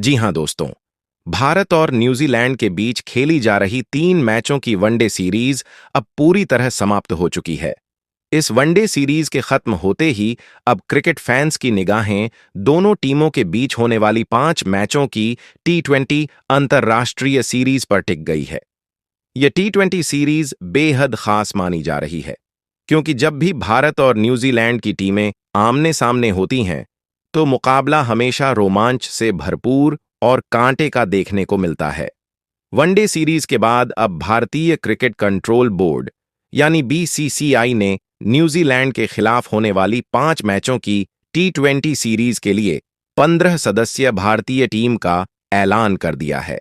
जी हां दोस्तों, भारत और न्यूजीलैंड के बीच खेली जा रही 3 मैचों की वनडे सीरीज अब पूरी तरह समाप्त हो चुकी है। इस वनडे सीरीज के खत्म होते ही अब क्रिकेट फैंस की निगाहें दोनों टीमों के बीच होने वाली 5 मैचों की T20 अंतर्राष्ट्रीय सीरीज पर टिक गई है। यह T20 सीरीज बेहद खास मानी जा रही है, क्योंकि जब भी भारत और न्यूजीलैंड की टीमें आमने सामने होती हैं, तो मुकाबला हमेशा रोमांच से भरपूर और कांटे का देखने को मिलता है। वनडे सीरीज के बाद अब भारतीय क्रिकेट कंट्रोल बोर्ड यानी BCCI ने न्यूजीलैंड के खिलाफ होने वाली 5 मैचों की T20 सीरीज के लिए 15 सदस्यीय भारतीय टीम का ऐलान कर दिया है।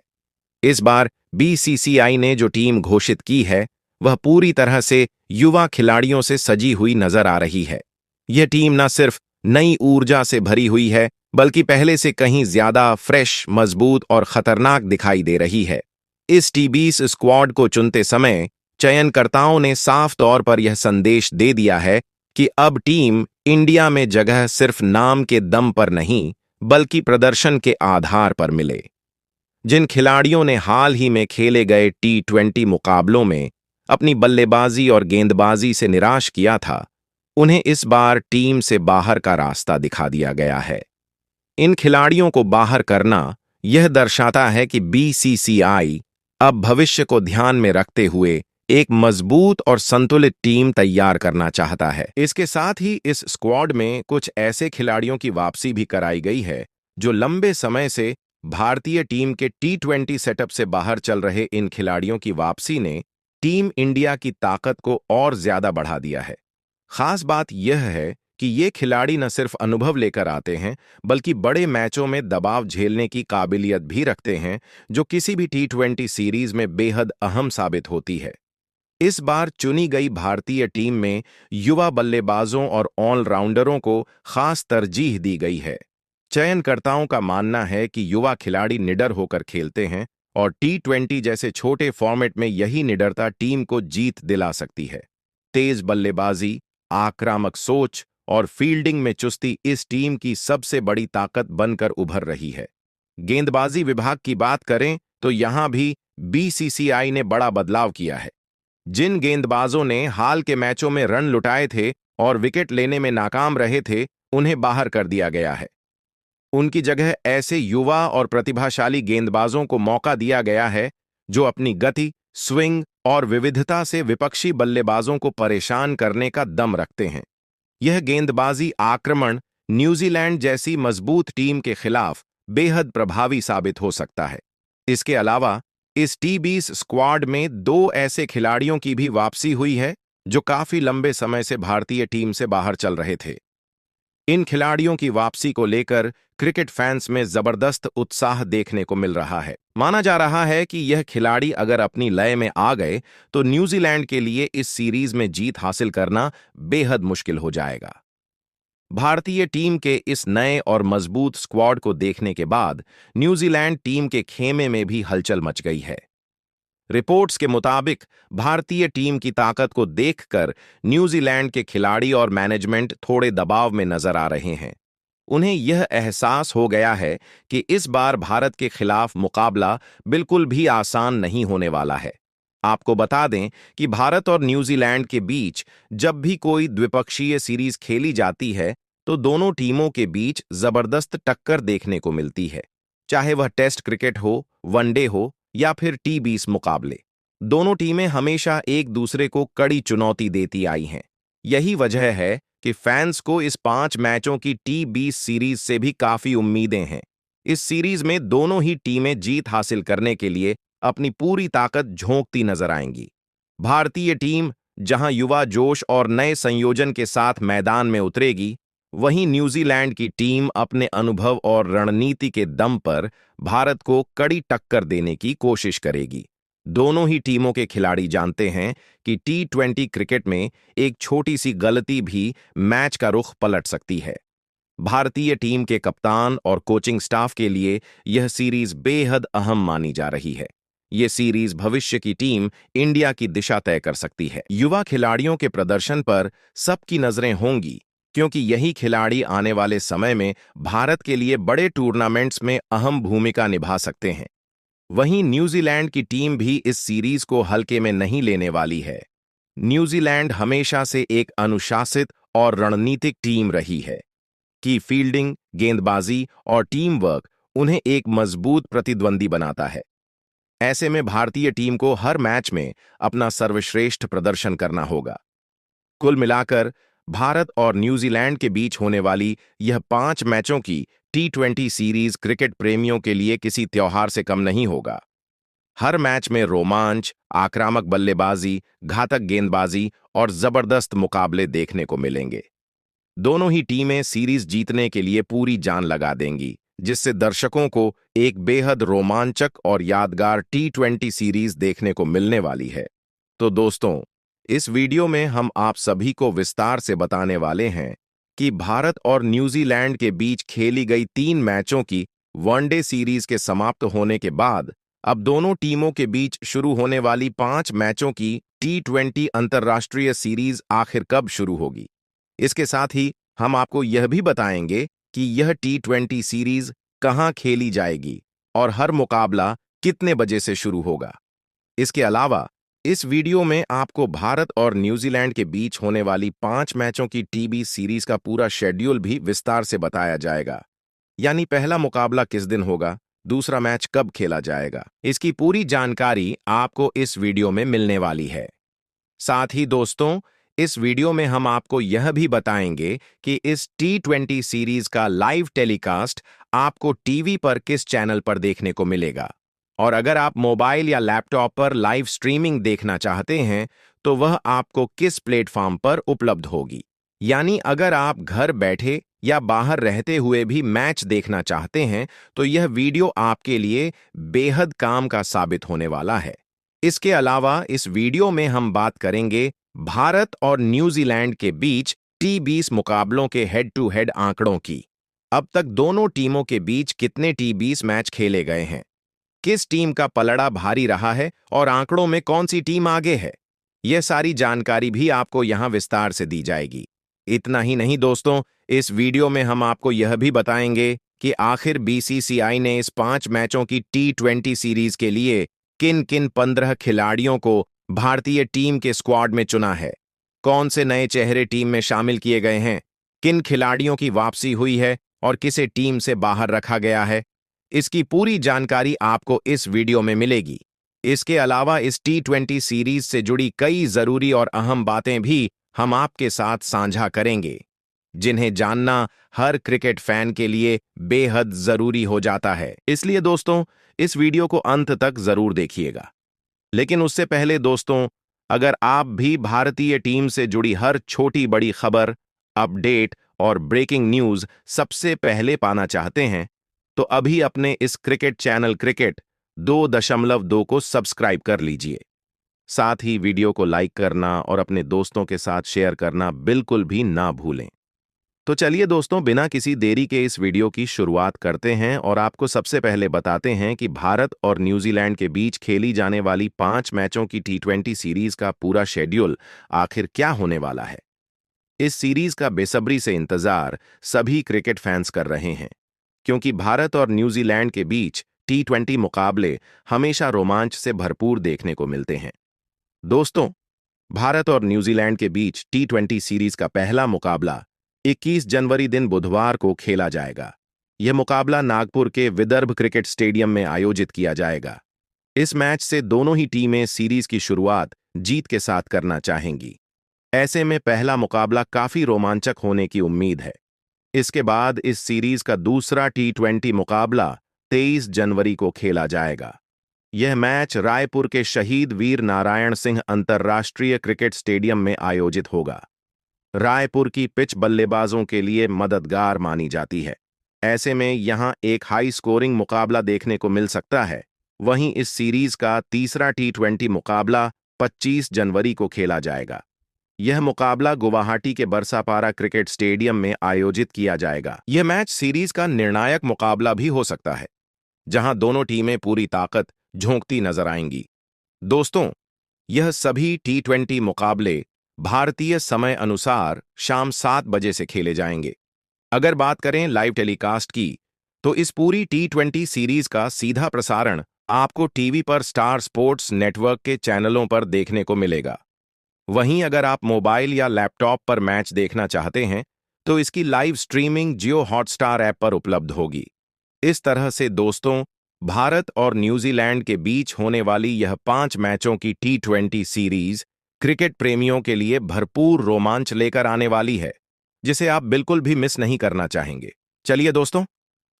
इस बार BCCI ने जो टीम घोषित की है, वह पूरी तरह से युवा खिलाड़ियों से सजी हुई नजर आ रही है। यह टीम न सिर्फ नई ऊर्जा से भरी हुई है, बल्कि पहले से कहीं ज्यादा फ्रेश, मजबूत और खतरनाक दिखाई दे रही है। इस T20 स्क्वाड को चुनते समय चयनकर्ताओं ने साफ तौर पर यह संदेश दे दिया है कि अब टीम इंडिया में जगह सिर्फ नाम के दम पर नहीं, बल्कि प्रदर्शन के आधार पर मिले। जिन खिलाड़ियों ने हाल ही में खेले गए T20 मुकाबलों में अपनी बल्लेबाजी और गेंदबाजी से निराश किया था, उन्हें इस बार टीम से बाहर का रास्ता दिखा दिया गया है। इन खिलाड़ियों को बाहर करना यह दर्शाता है कि BCCI अब भविष्य को ध्यान में रखते हुए एक मजबूत और संतुलित टीम तैयार करना चाहता है। इसके साथ ही इस स्क्वाड में कुछ ऐसे खिलाड़ियों की वापसी भी कराई गई है जो लंबे समय से भारतीय टीम के T20 सेटअप से बाहर चल रहे। इन खिलाड़ियों की वापसी ने टीम इंडिया की ताकत को और ज्यादा बढ़ा दिया है। खास बात यह है कि ये खिलाड़ी न सिर्फ अनुभव लेकर आते हैं, बल्कि बड़े मैचों में दबाव झेलने की काबिलियत भी रखते हैं, जो किसी भी T20 सीरीज में बेहद अहम साबित होती है। इस बार चुनी गई भारतीय टीम में युवा बल्लेबाजों और ऑलराउंडरों को खास तरजीह दी गई है। चयनकर्ताओं का मानना है कि युवा खिलाड़ी निडर होकर खेलते हैं और T20 जैसे छोटे फॉर्मेट में यही निडरता टीम को जीत दिला सकती है। तेज बल्लेबाजी, आक्रामक सोच और फील्डिंग में चुस्ती इस टीम की सबसे बड़ी ताकत बनकर उभर रही है। गेंदबाजी विभाग की बात करें तो यहां भी BCCI ने बड़ा बदलाव किया है। जिन गेंदबाजों ने हाल के मैचों में रन लुटाए थे और विकेट लेने में नाकाम रहे थे, उन्हें बाहर कर दिया गया है। उनकी जगह ऐसे युवा और प्रतिभाशाली गेंदबाजों को मौका दिया गया है जो अपनी गति, स्विंग और विविधता से विपक्षी बल्लेबाजों को परेशान करने का दम रखते हैं। यह गेंदबाजी आक्रमण न्यूजीलैंड जैसी मजबूत टीम के खिलाफ बेहद प्रभावी साबित हो सकता है। इसके अलावा इस T20 स्क्वाड में 2 ऐसे खिलाड़ियों की भी वापसी हुई है जो काफी लंबे समय से भारतीय टीम से बाहर चल रहे थे। इन खिलाड़ियों की वापसी को लेकर क्रिकेट फैंस में जबरदस्त उत्साह देखने को मिल रहा है। माना जा रहा है कि यह खिलाड़ी अगर अपनी लय में आ गए तो न्यूजीलैंड के लिए इस सीरीज में जीत हासिल करना बेहद मुश्किल हो जाएगा। भारतीय टीम के इस नए और मजबूत स्क्वाड को देखने के बाद न्यूजीलैंड टीम के खेमे में भी हलचल मच गई है। रिपोर्ट्स के मुताबिक भारतीय टीम की ताकत को देखकर न्यूजीलैंड के खिलाड़ी और मैनेजमेंट थोड़े दबाव में नजर आ रहे हैं। उन्हें यह एहसास हो गया है कि इस बार भारत के खिलाफ मुकाबला बिल्कुल भी आसान नहीं होने वाला है। आपको बता दें कि भारत और न्यूजीलैंड के बीच जब भी कोई द्विपक्षीय सीरीज खेली जाती है, तो दोनों टीमों के बीच जबरदस्त टक्कर देखने को मिलती है। चाहे वह टेस्ट क्रिकेट हो, वनडे हो या फिर T20 मुकाबले, दोनों टीमें हमेशा एक दूसरे को कड़ी चुनौती देती आई हैं। यही वजह है कि फैंस को इस 5 मैचों की T20 सीरीज से भी काफी उम्मीदें हैं। इस सीरीज में दोनों ही टीमें जीत हासिल करने के लिए अपनी पूरी ताकत झोंकती नजर आएंगी। भारतीय टीम जहां युवा जोश और नए संयोजन के साथ मैदान में उतरेगी, वहीं न्यूजीलैंड की टीम अपने अनुभव और रणनीति के दम पर भारत को कड़ी टक्कर देने की कोशिश करेगी। दोनों ही टीमों के खिलाड़ी जानते हैं कि T20 क्रिकेट में एक छोटी सी गलती भी मैच का रुख पलट सकती है। भारतीय टीम के कप्तान और कोचिंग स्टाफ के लिए यह सीरीज बेहद अहम मानी जा रही है। ये सीरीज भविष्य की टीम इंडिया की दिशा तय कर सकती है। युवा खिलाड़ियों के प्रदर्शन पर सबकी नजरें होंगी, क्योंकि यही खिलाड़ी आने वाले समय में भारत के लिए बड़े टूर्नामेंट्स में अहम भूमिका निभा सकते हैं। वहीं न्यूजीलैंड की टीम भी इस सीरीज को हल्के में नहीं लेने वाली है। न्यूजीलैंड हमेशा से एक अनुशासित और रणनीतिक टीम रही है कि फील्डिंग, गेंदबाजी और टीम वर्क उन्हें एक मजबूत प्रतिद्वंदी बनाता है। ऐसे में भारतीय टीम को हर मैच में अपना सर्वश्रेष्ठ प्रदर्शन करना होगा। कुल मिलाकर भारत और न्यूजीलैंड के बीच होने वाली यह 5 मैचों की T20 सीरीज क्रिकेट प्रेमियों के लिए किसी त्योहार से कम नहीं होगा। हर मैच में रोमांच, आक्रामक बल्लेबाजी, घातक गेंदबाजी और जबरदस्त मुकाबले देखने को मिलेंगे। दोनों ही टीमें सीरीज जीतने के लिए पूरी जान लगा देंगी, जिससे दर्शकों को एक बेहद रोमांचक और यादगार T20 सीरीज देखने को मिलने वाली है। तो दोस्तों, इस वीडियो में हम आप सभी को विस्तार से बताने वाले हैं कि भारत और न्यूजीलैंड के बीच खेली गई 3 मैचों की वनडे सीरीज के समाप्त होने के बाद अब दोनों टीमों के बीच शुरू होने वाली 5 मैचों की T20 अंतर्राष्ट्रीय सीरीज आखिर कब शुरू होगी। इसके साथ ही हम आपको यह भी बताएंगे कि यह T20 सीरीज कहां खेली जाएगी और हर मुकाबला कितने बजे से शुरू होगा। इसके अलावा इस वीडियो में आपको भारत और न्यूजीलैंड के बीच होने वाली 5 मैचों की टीबी सीरीज का पूरा शेड्यूल भी विस्तार से बताया जाएगा। यानी पहला मुकाबला किस दिन होगा, दूसरा मैच कब खेला जाएगा, इसकी पूरी जानकारी आपको इस वीडियो में मिलने वाली है। साथ ही दोस्तों, इस वीडियो में हम आपको यह भी बताएंगे कि इस T20 सीरीज का लाइव टेलीकास्ट आपको टीवी पर किस चैनल पर देखने को मिलेगा, और अगर आप मोबाइल या लैपटॉप पर लाइव स्ट्रीमिंग देखना चाहते हैं तो वह आपको किस प्लेटफॉर्म पर उपलब्ध होगी। यानी अगर आप घर बैठे या बाहर रहते हुए भी मैच देखना चाहते हैं तो यह वीडियो आपके लिए बेहद काम का साबित होने वाला है। इसके अलावा इस वीडियो में हम बात करेंगे भारत और न्यूजीलैंड के बीच T20 मुकाबलों के हेड टू हेड आंकड़ों की। अब तक दोनों टीमों के बीच कितने T20 मैच खेले गए हैं, किस टीम का पलड़ा भारी रहा है और आंकड़ों में कौन सी टीम आगे है, यह सारी जानकारी भी आपको यहां विस्तार से दी जाएगी। इतना ही नहीं दोस्तों, इस वीडियो में हम आपको यह भी बताएंगे कि आखिर BCCI ने इस 5 मैचों की T20 सीरीज के लिए किन किन 15 खिलाड़ियों को भारतीय टीम के स्क्वाड में चुना है, कौन से नए चेहरे टीम में शामिल किए गए हैं, किन खिलाड़ियों की वापसी हुई है और किसे टीम से बाहर रखा गया है। इसकी पूरी जानकारी आपको इस वीडियो में मिलेगी। इसके अलावा इस T20 सीरीज से जुड़ी कई जरूरी और अहम बातें भी हम आपके साथ साझा करेंगे, जिन्हें जानना हर क्रिकेट फैन के लिए बेहद जरूरी हो जाता है। इसलिए दोस्तों, इस वीडियो को अंत तक जरूर देखिएगा। लेकिन उससे पहले दोस्तों, अगर आप भी भारतीय टीम से जुड़ी हर छोटी बड़ी खबर, अपडेट और ब्रेकिंग न्यूज सबसे पहले पाना चाहते हैं तो अभी अपने इस क्रिकेट चैनल क्रिकेट 2.2 को सब्सक्राइब कर लीजिए। साथ ही वीडियो को लाइक करना और अपने दोस्तों के साथ शेयर करना बिल्कुल भी ना भूलें। तो चलिए दोस्तों, बिना किसी देरी के इस वीडियो की शुरुआत करते हैं और आपको सबसे पहले बताते हैं कि भारत और न्यूजीलैंड के बीच खेली जाने वाली 5 मैचों की T20 सीरीज का पूरा शेड्यूल आखिर क्या होने वाला है। इस सीरीज का बेसब्री से इंतजार सभी क्रिकेट फैंस कर रहे हैं, क्योंकि भारत और न्यूजीलैंड के बीच T20 मुकाबले हमेशा रोमांच से भरपूर देखने को मिलते हैं। दोस्तों, भारत और न्यूजीलैंड के बीच T20 सीरीज का पहला मुकाबला 21 जनवरी दिन बुधवार को खेला जाएगा। यह मुकाबला नागपुर के विदर्भ क्रिकेट स्टेडियम में आयोजित किया जाएगा। इस मैच से दोनों ही टीमें सीरीज की शुरुआत जीत के साथ करना चाहेंगी। ऐसे में पहला मुकाबला काफी रोमांचक होने की उम्मीद है। इसके बाद इस सीरीज का दूसरा T20 मुकाबला 23 जनवरी को खेला जाएगा। यह मैच रायपुर के शहीद वीर नारायण सिंह अंतर्राष्ट्रीय क्रिकेट स्टेडियम में आयोजित होगा। रायपुर की पिच बल्लेबाजों के लिए मददगार मानी जाती है। ऐसे में यहां एक हाई स्कोरिंग मुकाबला देखने को मिल सकता है। वहीं इस सीरीज का तीसरा T20 मुकाबला 25 जनवरी को खेला जाएगा। यह मुकाबला गुवाहाटी के बरसापारा क्रिकेट स्टेडियम में आयोजित किया जाएगा। यह मैच सीरीज का निर्णायक मुकाबला भी हो सकता है, जहां दोनों टीमें पूरी ताकत झोंकती नजर आएंगी। दोस्तों, यह सभी T20 मुकाबले भारतीय समय अनुसार शाम 7 बजे से खेले जाएंगे। अगर बात करें लाइव टेलीकास्ट की, तो इस पूरी T20 सीरीज का सीधा प्रसारण आपको टीवी पर स्टार स्पोर्ट्स नेटवर्क के चैनलों पर देखने को मिलेगा। वहीं अगर आप मोबाइल या लैपटॉप पर मैच देखना चाहते हैं, तो इसकी लाइव स्ट्रीमिंग जियो हॉटस्टार ऐप पर उपलब्ध होगी। इस तरह से दोस्तों, भारत और न्यूजीलैंड के बीच होने वाली यह 5 मैचों की T20 सीरीज क्रिकेट प्रेमियों के लिए भरपूर रोमांच लेकर आने वाली है, जिसे आप बिल्कुल भी मिस नहीं करना चाहेंगे। चलिए दोस्तों,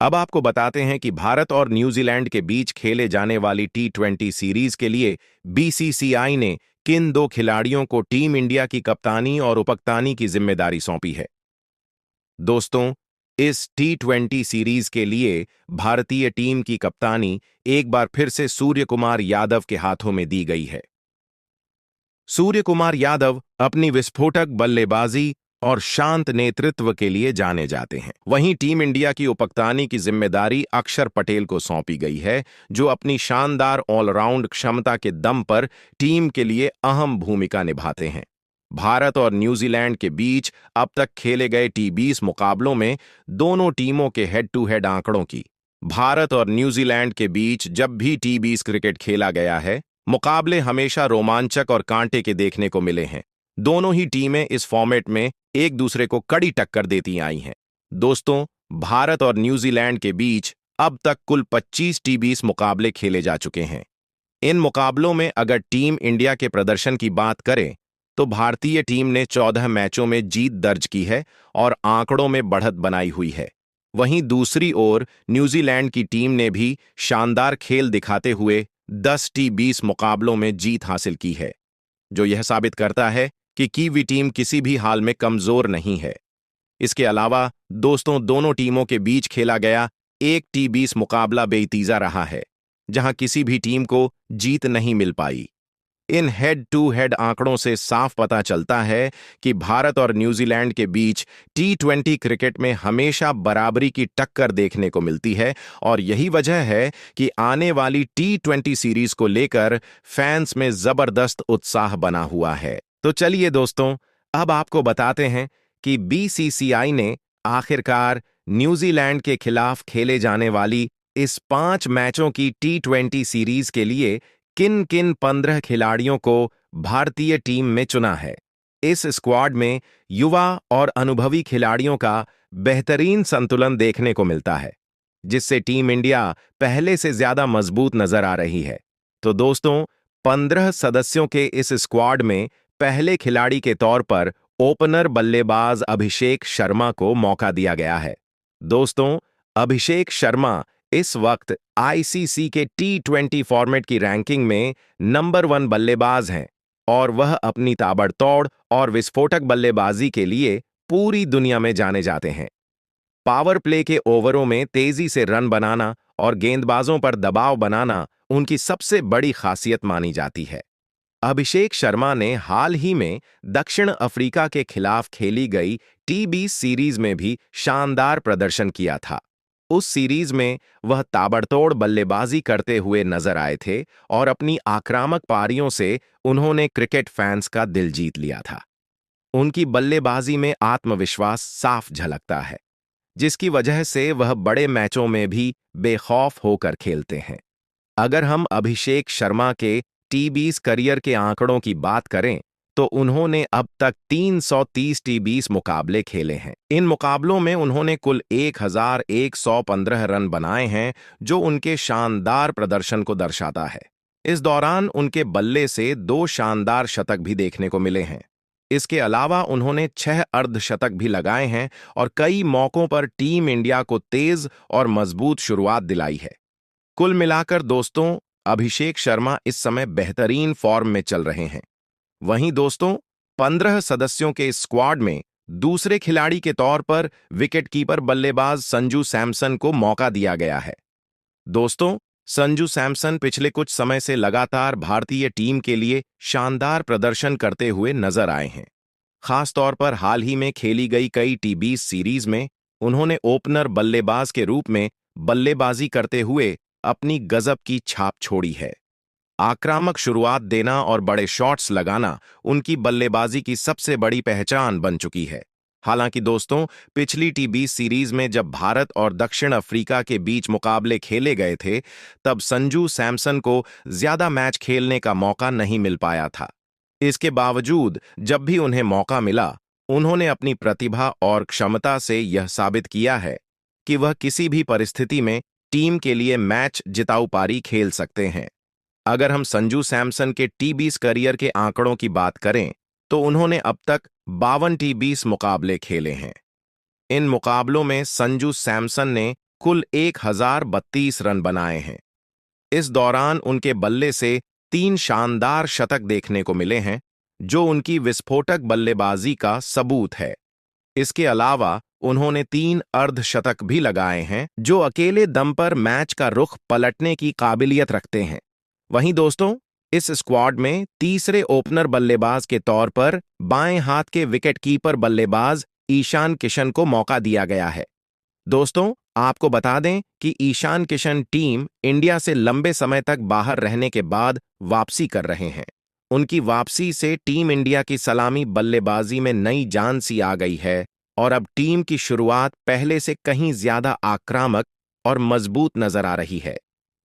अब आपको बताते हैं कि भारत और न्यूजीलैंड के बीच खेले जाने वाली T20 सीरीज के लिए BCCI ने किन 2 खिलाड़ियों को टीम इंडिया की कप्तानी और उपकप्तानी की जिम्मेदारी सौंपी है। दोस्तों, इस T20 सीरीज के लिए भारतीय टीम की कप्तानी एक बार फिर से सूर्य कुमार यादव के हाथों में दी गई है। सूर्य कुमार यादव अपनी विस्फोटक बल्लेबाजी और शांत नेतृत्व के लिए जाने जाते हैं। वहीं टीम इंडिया की उपकप्तानी की जिम्मेदारी अक्षर पटेल को सौंपी गई है, जो अपनी शानदार ऑलराउंड क्षमता के दम पर टीम के लिए अहम भूमिका निभाते हैं। भारत और न्यूजीलैंड के बीच अब तक खेले गए T20 मुकाबलों में दोनों टीमों के हेड टू हेड आंकड़ों की भारत और न्यूजीलैंड के बीच जब भी T20 क्रिकेट खेला गया है, मुकाबले हमेशा रोमांचक और कांटे के देखने को मिले हैं। दोनों ही टीमें इस फॉर्मेट में एक दूसरे को कड़ी टक्कर देती आई हैं। दोस्तों, भारत और न्यूजीलैंड के बीच अब तक कुल 25 T20 मुकाबले खेले जा चुके हैं। इन मुकाबलों में अगर टीम इंडिया के प्रदर्शन की बात करें, तो भारतीय टीम ने 14 मैचों में जीत दर्ज की है और आंकड़ों में बढ़त बनाई हुई है। वहीं दूसरी ओर न्यूजीलैंड की टीम ने भी शानदार खेल दिखाते हुए 10 T20 मुकाबलों में जीत हासिल की है, जो यह साबित करता है कि कीवी टीम किसी भी हाल में कमजोर नहीं है। इसके अलावा दोस्तों, दोनों टीमों के बीच खेला गया एक T20 मुकाबला बेनतीजा रहा है, जहां किसी भी टीम को जीत नहीं मिल पाई। इन हेड टू हेड आंकड़ों से साफ पता चलता है कि भारत और न्यूजीलैंड के बीच T20 क्रिकेट में हमेशा बराबरी की टक्कर देखने को मिलती है और यही वजह है कि आने वाली T20 सीरीज को लेकर फैंस में जबरदस्त उत्साह बना हुआ है। तो चलिए दोस्तों, अब आपको बताते हैं कि BCCI ने आखिरकार न्यूजीलैंड के खिलाफ खेले जाने वाली इस 5 मैचों की T20 सीरीज के लिए किन किन 15 खिलाड़ियों को भारतीय टीम में चुना है। इस स्क्वाड में युवा और अनुभवी खिलाड़ियों का बेहतरीन संतुलन देखने को मिलता है, जिससे टीम इंडिया पहले से ज्यादा मजबूत नजर आ रही है। तो दोस्तों, 15 सदस्यों के इस स्क्वाड में पहले खिलाड़ी के तौर पर ओपनर बल्लेबाज अभिषेक शर्मा को मौका दिया गया है। दोस्तों, अभिषेक शर्मा इस वक्त ICC के T20 फॉर्मेट की रैंकिंग में नंबर 1 बल्लेबाज हैं और वह अपनी ताबड़तोड़ और विस्फोटक बल्लेबाजी के लिए पूरी दुनिया में जाने जाते हैं। पावर प्ले के ओवरों में तेजी से रन बनाना और गेंदबाजों पर दबाव बनाना उनकी सबसे बड़ी खासियत मानी जाती है। अभिषेक शर्मा ने हाल ही में दक्षिण अफ्रीका के खिलाफ खेली गई T20 सीरीज में भी शानदार प्रदर्शन किया था। उस सीरीज में वह ताबड़तोड़ बल्लेबाजी करते हुए नजर आए थे और अपनी आक्रामक पारियों से उन्होंने क्रिकेट फैंस का दिल जीत लिया था। उनकी बल्लेबाजी में आत्मविश्वास साफ झलकता है, जिसकी वजह से वह बड़े मैचों में भी बेखौफ होकर खेलते हैं। अगर हम अभिषेक शर्मा के T20 करियर के आंकड़ों की बात करें, तो उन्होंने अब तक 330 T20 मुकाबले खेले हैं। इन मुकाबलों में उन्होंने कुल 1115 रन बनाए हैं, जो उनके शानदार प्रदर्शन को दर्शाता है। इस दौरान उनके बल्ले से 2 शानदार शतक भी देखने को मिले हैं। इसके अलावा उन्होंने 6 अर्धशतक भी लगाए हैं और कई मौकों पर टीम इंडिया को तेज और मजबूत शुरुआत दिलाई है। कुल मिलाकर दोस्तों, अभिषेक शर्मा इस समय बेहतरीन फॉर्म में चल रहे हैं। वहीं दोस्तों, 15 सदस्यों के इस स्क्वाड में दूसरे खिलाड़ी के तौर पर विकेटकीपर बल्लेबाज संजू सैमसन को मौका दिया गया है। दोस्तों, संजू सैमसन पिछले कुछ समय से लगातार भारतीय टीम के लिए शानदार प्रदर्शन करते हुए नजर आए हैं। खासतौर पर हाल ही में खेली गई कई T20 सीरीज में उन्होंने ओपनर बल्लेबाज के रूप में बल्लेबाजी करते हुए अपनी गजब की छाप छोड़ी है। आक्रामक शुरुआत देना और बड़े शॉट्स लगाना उनकी बल्लेबाजी की सबसे बड़ी पहचान बन चुकी है। हालांकि दोस्तों, पिछली टी20 सीरीज में जब भारत और दक्षिण अफ्रीका के बीच मुकाबले खेले गए थे, तब संजू सैमसन को ज्यादा मैच खेलने का मौका नहीं मिल पाया था। इसके बावजूद जब भी उन्हें मौका मिला, उन्होंने अपनी प्रतिभा और क्षमता से यह साबित किया है कि वह किसी भी परिस्थिति में टीम के लिए मैच जिताऊ पारी खेल सकते हैं। अगर हम संजू सैमसन के टी20 करियर के आंकड़ों की बात करें, तो उन्होंने अब तक 52 टी20 मुकाबले खेले हैं। इन मुकाबलों में संजू सैमसन ने कुल 1032 रन बनाए हैं। इस दौरान उनके बल्ले से 3 शानदार शतक देखने को मिले हैं, जो उनकी विस्फोटक बल्लेबाजी का सबूत है। इसके अलावा उन्होंने 3 अर्धशतक भी लगाए हैं, जो अकेले दम पर मैच का रुख पलटने की काबिलियत रखते हैं। वहीं दोस्तों, इस स्क्वाड में तीसरे ओपनर बल्लेबाज के तौर पर बाएं हाथ के विकेटकीपर बल्लेबाज ईशान किशन को मौका दिया गया है। दोस्तों, आपको बता दें कि ईशान किशन टीम इंडिया से लंबे समय तक बाहर रहने के बाद वापसी कर रहे हैं। उनकी वापसी से टीम इंडिया की सलामी बल्लेबाजी में नई जान सी आ गई है और अब टीम की शुरुआत पहले से कहीं ज्यादा आक्रामक और मजबूत नजर आ रही है।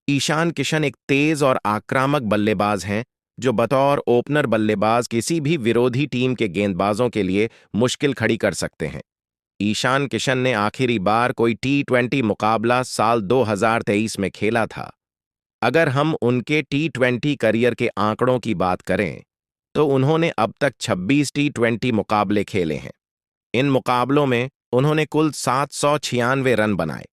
ईशान किशन एक तेज और आक्रामक बल्लेबाज हैं, जो बतौर ओपनर बल्लेबाज किसी भी विरोधी टीम के गेंदबाजों के लिए मुश्किल खड़ी कर सकते हैं। ईशान किशन ने आखिरी बार कोई टी20 मुकाबला साल 2023 में खेला था। अगर हम उनके टी20 करियर के आंकड़ों की बात करें, तो उन्होंने अब तक 26 टी20 मुकाबले खेले हैं। इन मुकाबलों में उन्होंने कुल 796 रन बनाए।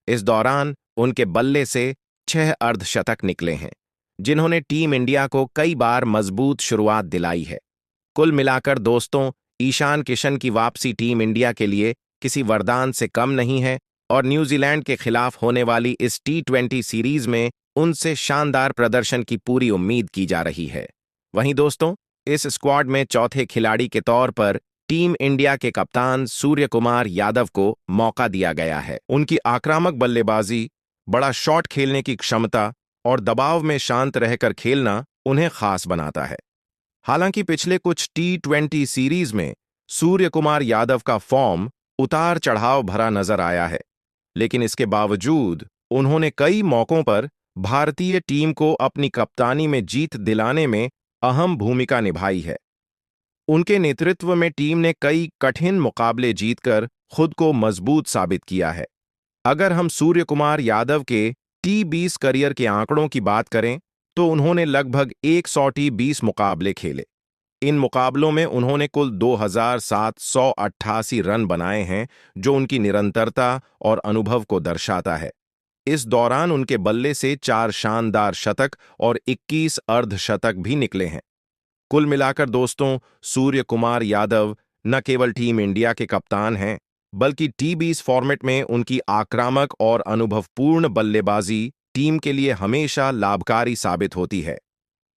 इस दौरान उनके बल्ले से 6 अर्धशतक निकले हैं, जिन्होंने टीम इंडिया को कई बार मजबूत शुरुआत दिलाई है। कुल मिलाकर दोस्तों, ईशान किशन की वापसी टीम इंडिया के लिए किसी वरदान से कम नहीं है और न्यूजीलैंड के खिलाफ होने वाली इस टी20 सीरीज में उनसे शानदार प्रदर्शन की पूरी उम्मीद की जा रही है। वहीं दोस्तों, इस स्क्वाड में चौथे खिलाड़ी के तौर पर टीम इंडिया के कप्तान सूर्य कुमार यादव को मौका दिया गया है। उनकी आक्रामक बल्लेबाजी, बड़ा शॉट खेलने की क्षमता और दबाव में शांत रहकर खेलना उन्हें खास बनाता है। हालांकि पिछले कुछ टी20 सीरीज में सूर्य कुमार यादव का फॉर्म उतार चढ़ाव भरा नजर आया है, लेकिन इसके बावजूद उन्होंने कई मौकों पर भारतीय टीम को अपनी कप्तानी में जीत दिलाने में अहम भूमिका निभाई है। उनके नेतृत्व में टीम ने कई कठिन मुकाबले जीतकर खुद को मजबूत साबित किया है। अगर हम सूर्य कुमार यादव के टी20 करियर के आंकड़ों की बात करें, तो उन्होंने लगभग 100 टी20 मुकाबले खेले। इन मुकाबलों में उन्होंने कुल 2788 रन बनाए हैं, जो उनकी निरंतरता और अनुभव को दर्शाता है। इस दौरान उनके बल्ले से 4 शानदार शतक और 21 अर्धशतक भी निकले हैं। कुल मिलाकर दोस्तों, सूर्य कुमार यादव न केवल टीम इंडिया के कप्तान हैं, बल्कि टी20 फॉर्मेट में उनकी आक्रामक और अनुभवपूर्ण बल्लेबाजी टीम के लिए हमेशा लाभकारी साबित होती है।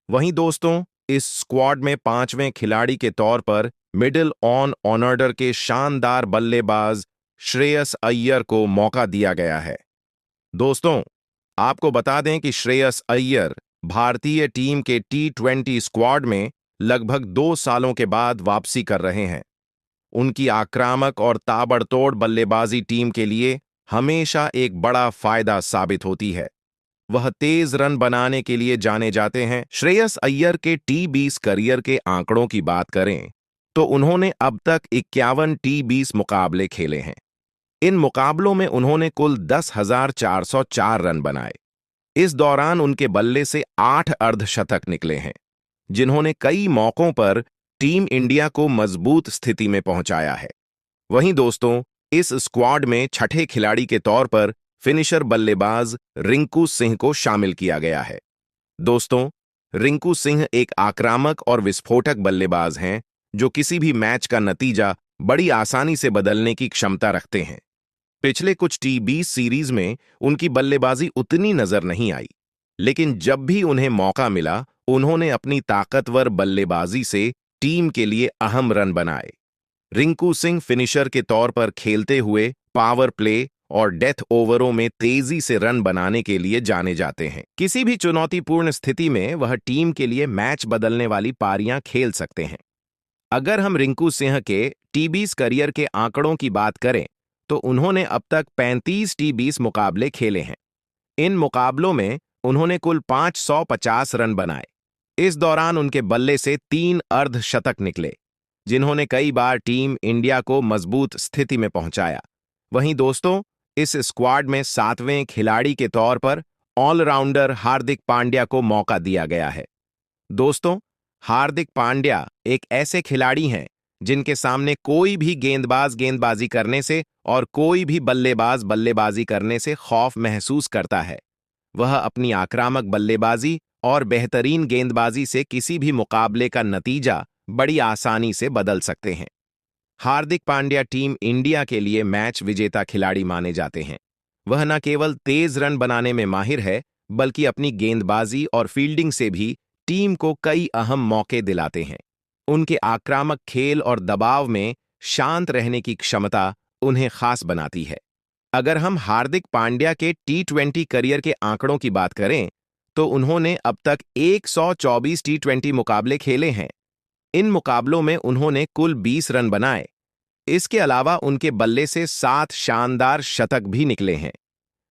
वहीं दोस्तों, इस स्क्वाड में 5वें खिलाड़ी के तौर पर मिडिल ऑर्डर के शानदार बल्लेबाज श्रेयस अय्यर को मौका दिया गया है। दोस्तों, आपको बता दें कि श्रेयस अय्यर भारतीय टीम के टी20 स्क्वाड में लगभग 2 सालों के बाद वापसी कर रहे हैं। उनकी आक्रामक और ताबड़तोड़ बल्लेबाजी टीम के लिए हमेशा एक बड़ा फायदा साबित होती है। वह तेज रन बनाने के लिए जाने जाते हैं। श्रेयस अय्यर के टी20 करियर के आंकड़ों की बात करें, तो उन्होंने अब तक 51 टी20 मुकाबले खेले हैं। इन मुकाबलों में उन्होंने कुल 10,404 रन बनाए। इस दौरान उनके बल्ले से 8 अर्धशतक निकले हैं, जिन्होंने कई मौकों पर टीम इंडिया को मजबूत स्थिति में पहुंचाया है। वहीं दोस्तों, इस स्क्वाड में छठे खिलाड़ी के तौर पर फिनिशर बल्लेबाज रिंकू सिंह को शामिल किया गया है। दोस्तों, रिंकू सिंह एक आक्रामक और विस्फोटक बल्लेबाज हैं, जो किसी भी मैच का नतीजा बड़ी आसानी से बदलने की क्षमता रखते हैं। पिछले कुछ टी20 सीरीज में उनकी बल्लेबाजी उतनी नजर नहीं आई, लेकिन जब भी उन्हें मौका मिला, उन्होंने अपनी ताकतवर बल्लेबाजी से टीम के लिए अहम रन बनाए। रिंकू सिंह फिनिशर के तौर पर खेलते हुए पावर प्ले और डेथ ओवरों में तेजी से रन बनाने के लिए जाने जाते हैं। किसी भी चुनौतीपूर्ण स्थिति में वह टीम के लिए मैच बदलने वाली पारियां खेल सकते हैं। अगर हम रिंकू सिंह के टी20 करियर के आंकड़ों की बात करें तो उन्होंने अब तक 35 टी20 मुकाबले खेले हैं। इन मुकाबलों में उन्होंने कुल 550 रन बनाए। इस दौरान उनके बल्ले से 3 अर्धशतक निकले, जिन्होंने कई बार टीम इंडिया को मजबूत स्थिति में पहुंचाया। वहीं दोस्तों, इस स्क्वाड में 7वें खिलाड़ी के तौर पर ऑलराउंडर हार्दिक पांड्या को मौका दिया गया है। दोस्तों, हार्दिक पांड्या एक ऐसे खिलाड़ी हैं जिनके सामने कोई भी गेंदबाज गेंदबाजी करने से और कोई भी बल्लेबाज बल्लेबाजी करने से खौफ महसूस करता है। वह अपनी आक्रामक बल्लेबाजी और बेहतरीन गेंदबाजी से किसी भी मुकाबले का नतीजा बड़ी आसानी से बदल सकते हैं। हार्दिक पांड्या टीम इंडिया के लिए मैच विजेता खिलाड़ी माने जाते हैं। वह न केवल तेज रन बनाने में माहिर है, बल्कि अपनी गेंदबाजी और फील्डिंग से भी टीम को कई अहम मौके दिलाते हैं। उनके आक्रामक खेल और दबाव में शांत रहने की क्षमता उन्हें खास बनाती है। अगर हम हार्दिक पांड्या के टी20 करियर के आंकड़ों की बात करें तो उन्होंने अब तक 124 टी20 मुकाबले खेले हैं। इन मुकाबलों में उन्होंने कुल 20 रन बनाए। इसके अलावा उनके बल्ले से 7 शानदार शतक भी निकले हैं।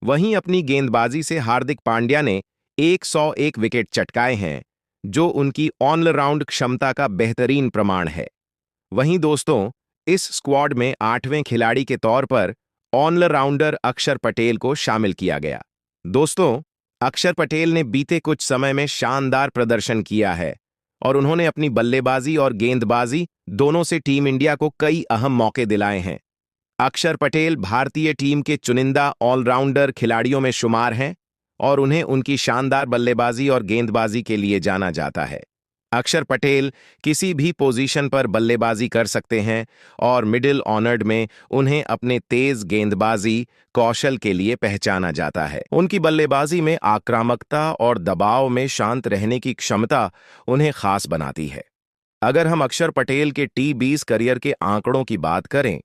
वहीं अपनी गेंदबाजी से हार्दिक पांड्या ने 101 विकेट चटकाए हैं, जो उनकी ऑलराउंड क्षमता का बेहतरीन प्रमाण है। वहीं दोस्तों, इस स्क्वाड में 8वें खिलाड़ी के तौर पर ऑलराउंडर अक्षर पटेल को शामिल किया गया। दोस्तों, अक्षर पटेल ने बीते कुछ समय में शानदार प्रदर्शन किया है और उन्होंने अपनी बल्लेबाजी और गेंदबाजी दोनों से टीम इंडिया को कई अहम मौके दिलाए हैं। अक्षर पटेल भारतीय टीम के चुनिंदा ऑलराउंडर खिलाड़ियों में शुमार हैं और उन्हें उनकी शानदार बल्लेबाजी और गेंदबाजी के लिए जाना जाता है। अक्षर पटेल किसी भी पोजीशन पर बल्लेबाजी कर सकते हैं और मिडिल ऑर्डर में उन्हें अपने तेज गेंदबाजी कौशल के लिए पहचाना जाता है। उनकी बल्लेबाजी में आक्रामकता और दबाव में शांत रहने की क्षमता उन्हें खास बनाती है। अगर हम अक्षर पटेल के टी20 करियर के आंकड़ों की बात करें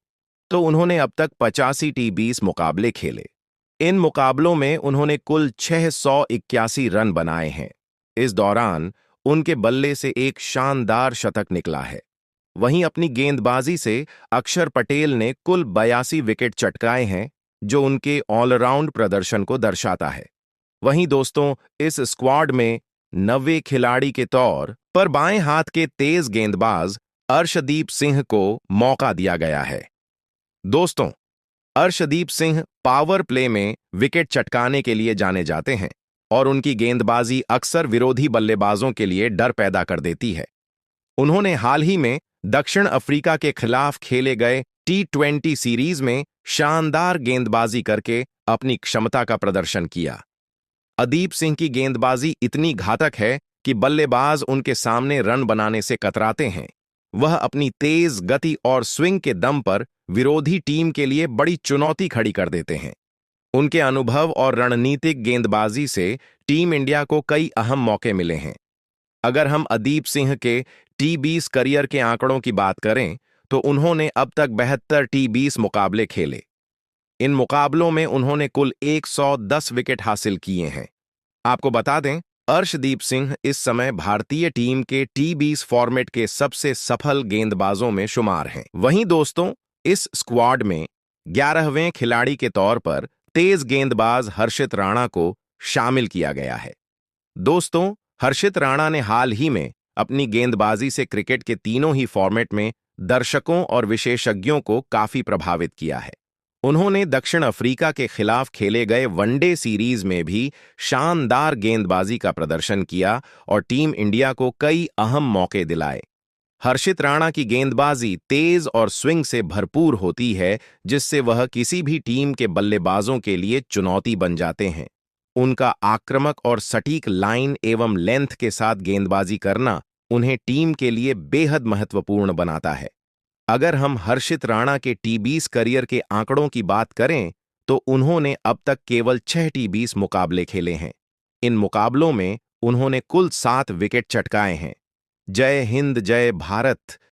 तो उन्होंने अब तक 85 टी20 मुकाबले खेले। इन मुकाबलों में उन्होंने कुल 681 रन बनाए हैं। इस दौरान उनके बल्ले से एक शानदार शतक निकला है। वहीं अपनी गेंदबाजी से अक्षर पटेल ने कुल 82 विकेट चटकाए हैं, जो उनके ऑलराउंड प्रदर्शन को दर्शाता है। वहीं दोस्तों, इस स्क्वाड में 90 खिलाड़ी के तौर पर बाएं हाथ के तेज गेंदबाज अर्शदीप सिंह को मौका दिया गया है। दोस्तों, अर्शदीप सिंह पावर प्ले में विकेट चटकाने के लिए जाने जाते हैं और उनकी गेंदबाजी अक्सर विरोधी बल्लेबाजों के लिए डर पैदा कर देती है। उन्होंने हाल ही में दक्षिण अफ्रीका के खिलाफ खेले गए टी20 सीरीज में शानदार गेंदबाजी करके अपनी क्षमता का प्रदर्शन किया। अर्शदीप सिंह की गेंदबाजी इतनी घातक है कि बल्लेबाज उनके सामने रन बनाने से कतराते हैं। वह अपनी तेज गति और स्विंग के दम पर विरोधी टीम के लिए बड़ी चुनौती खड़ी कर देते हैं। उनके अनुभव और रणनीतिक गेंदबाजी से टीम इंडिया को कई अहम मौके मिले हैं। अगर हम अर्शदीप सिंह के टी20 करियर के आंकड़ों की बात करें तो उन्होंने अब तक 72 टी20 मुकाबले खेले। इन मुकाबलों में उन्होंने कुल 110 विकेट हासिल किए हैं। आपको बता दें, अर्शदीप सिंह इस समय भारतीय टीम के टी20 फॉर्मेट के सबसे सफल गेंदबाजों में शुमार हैं। वहीं दोस्तों, इस स्क्वाड में 11वें खिलाड़ी के तौर पर तेज गेंदबाज हर्षित राणा को शामिल किया गया है। दोस्तों, हर्षित राणा ने हाल ही में अपनी गेंदबाजी से क्रिकेट के तीनों ही फॉर्मेट में दर्शकों और विशेषज्ञों को काफी प्रभावित किया है। उन्होंने दक्षिण अफ्रीका के खिलाफ खेले गए वनडे सीरीज में भी शानदार गेंदबाजी का प्रदर्शन किया और टीम इंडिया को कई अहम मौके दिलाए। हर्षित राणा की गेंदबाजी तेज और स्विंग से भरपूर होती है, जिससे वह किसी भी टीम के बल्लेबाजों के लिए चुनौती बन जाते हैं। उनका आक्रामक और सटीक लाइन एवं लेंथ के साथ गेंदबाजी करना उन्हें टीम के लिए बेहद महत्वपूर्ण बनाता है। अगर हम हर्षित राणा के टी20 करियर के आंकड़ों की बात करें तो उन्होंने अब तक केवल 6 टी20 मुकाबले खेले हैं। इन मुकाबलों में उन्होंने कुल 7 विकेट चटकाए हैं। जय हिंद, जय भारत।